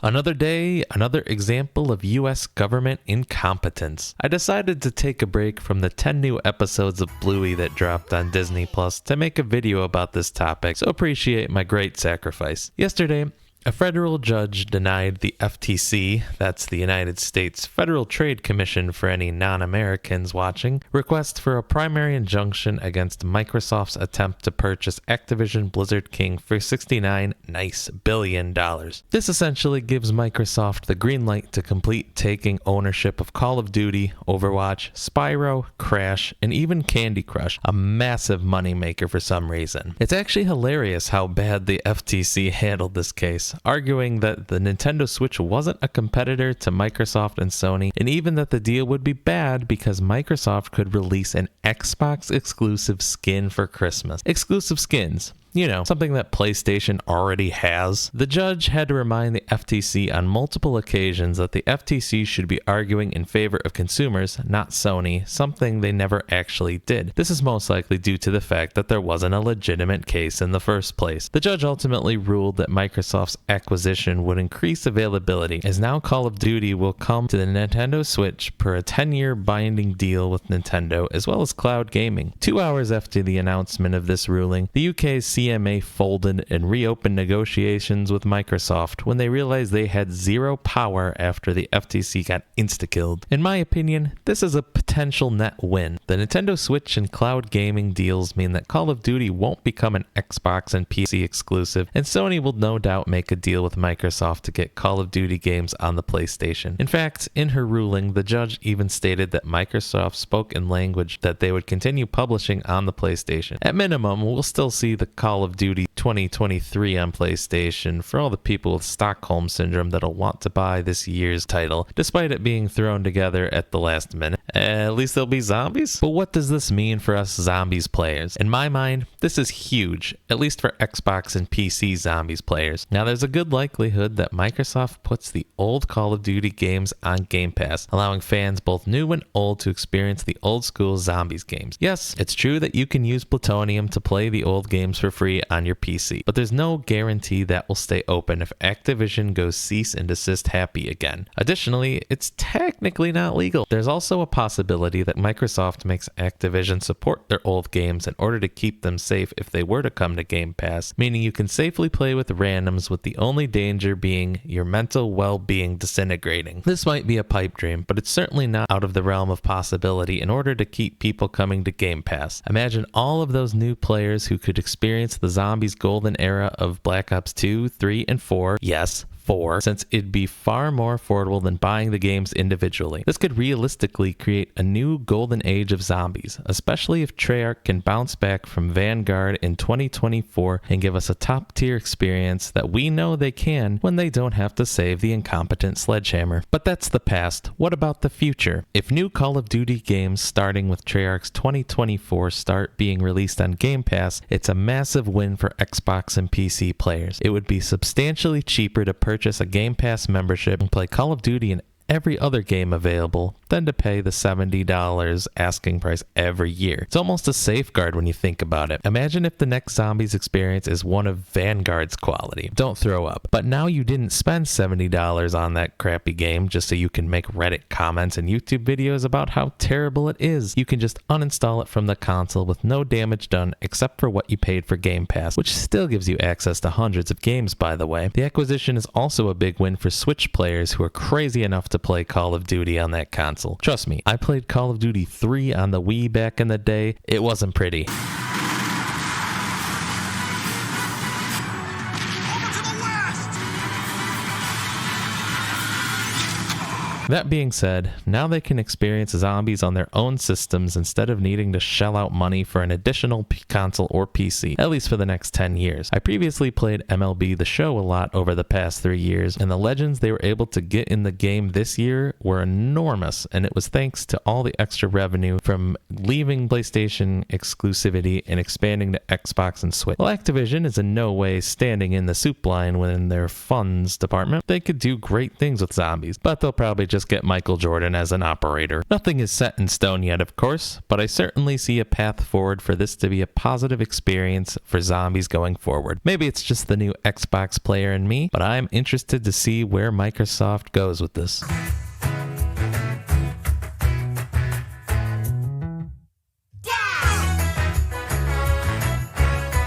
Another day, another example of US government incompetence. I decided to take a break from the 10 new episodes of Bluey that dropped on Disney Plus to make a video about this topic, so appreciate my great sacrifice. Yesterday, a federal judge denied the FTC, that's the United States Federal Trade Commission for any non-Americans watching, request for a primary injunction against Microsoft's attempt to purchase Activision Blizzard King for $69 billion. This essentially gives Microsoft the green light to complete taking ownership of Call of Duty, Overwatch, Spyro, Crash, and even Candy Crush, a massive moneymaker for some reason. It's actually hilarious how bad the FTC handled this case, arguing that the Nintendo Switch wasn't a competitor to Microsoft and Sony, and even that the deal would be bad because Microsoft could release an Xbox exclusive skin for Christmas. Exclusive skins. You know, something that PlayStation already has. The judge had to remind the FTC on multiple occasions that the FTC should be arguing in favor of consumers, not Sony, something they never actually did. This is most likely due to the fact that there wasn't a legitimate case in the first place. The judge ultimately ruled that Microsoft's acquisition would increase availability, as now Call of Duty will come to the Nintendo Switch per a 10-year binding deal with Nintendo, as well as cloud gaming. 2 hours after the announcement of this ruling, the UK's CMA folded and reopened negotiations with Microsoft when they realized they had zero power after the FTC got insta-killed. In my opinion, this is a potential net win. The Nintendo Switch and cloud gaming deals mean that Call of Duty won't become an Xbox and PC exclusive, and Sony will no doubt make a deal with Microsoft to get Call of Duty games on the PlayStation. In fact, in her ruling, the judge even stated that Microsoft spoke in language that they would continue publishing on the PlayStation. At minimum, we'll still see the Call of Duty 2023 on PlayStation for all the people with Stockholm Syndrome that'll want to buy this year's title, despite it being thrown together at the last minute. At least there'll be zombies? But what does this mean for us zombies players? In my mind, this is huge, at least for Xbox and PC zombies players. Now there's a good likelihood that Microsoft puts the old Call of Duty games on Game Pass, allowing fans both new and old to experience the old school zombies games. Yes, it's true that you can use Plutonium to play the old games for free on your PC, but there's no guarantee that will stay open if Activision goes cease and desist happy again. Additionally, it's technically not legal. There's also a possibility that Microsoft makes Activision support their old games in order to keep them safe if they were to come to Game Pass, meaning you can safely play with randoms with the only danger being your mental well-being disintegrating. This might be a pipe dream, but it's certainly not out of the realm of possibility in order to keep people coming to Game Pass. Imagine all of those new players who could experience the zombies golden era of Black Ops 2, 3, and 4. Yes, 4, since it'd be far more affordable than buying the games individually. This could realistically create a new golden age of zombies, especially if Treyarch can bounce back from Vanguard in 2024 and give us a top-tier experience that we know they can when they don't have to save the incompetent Sledgehammer. But that's the past. What about the future? If new Call of Duty games starting with Treyarch's 2024 start being released on Game Pass, it's a massive win for Xbox and PC players. It would be substantially cheaper to purchase a Game Pass membership and play Call of Duty and every other game available than to pay the $70 asking price every year. It's almost a safeguard when you think about it. Imagine if the next Zombies experience is one of Vanguard's quality. Don't throw up. But now you didn't spend $70 on that crappy game just so you can make Reddit comments and YouTube videos about how terrible it is. You can just uninstall it from the console with no damage done except for what you paid for Game Pass, which still gives you access to hundreds of games, by the way. The acquisition is also a big win for Switch players who are crazy enough to play Call of Duty on that console. Trust me, I played Call of Duty 3 on the Wii back in the day. It wasn't pretty. That being said, now they can experience zombies on their own systems instead of needing to shell out money for an additional console or PC, at least for the next 10 years. I previously played MLB The Show a lot over the past 3 years, and the legends they were able to get in the game this year were enormous, and it was thanks to all the extra revenue from leaving PlayStation exclusivity and expanding to Xbox and Switch. While Activision is in no way standing in the soup line within their funds department, they could do great things with zombies, but they'll probably just get Michael Jordan as an operator. Nothing is set in stone yet, of course, but I certainly see a path forward for this to be a positive experience for zombies going forward. Maybe it's just the new Xbox player in me, but I'm interested to see where Microsoft goes with this.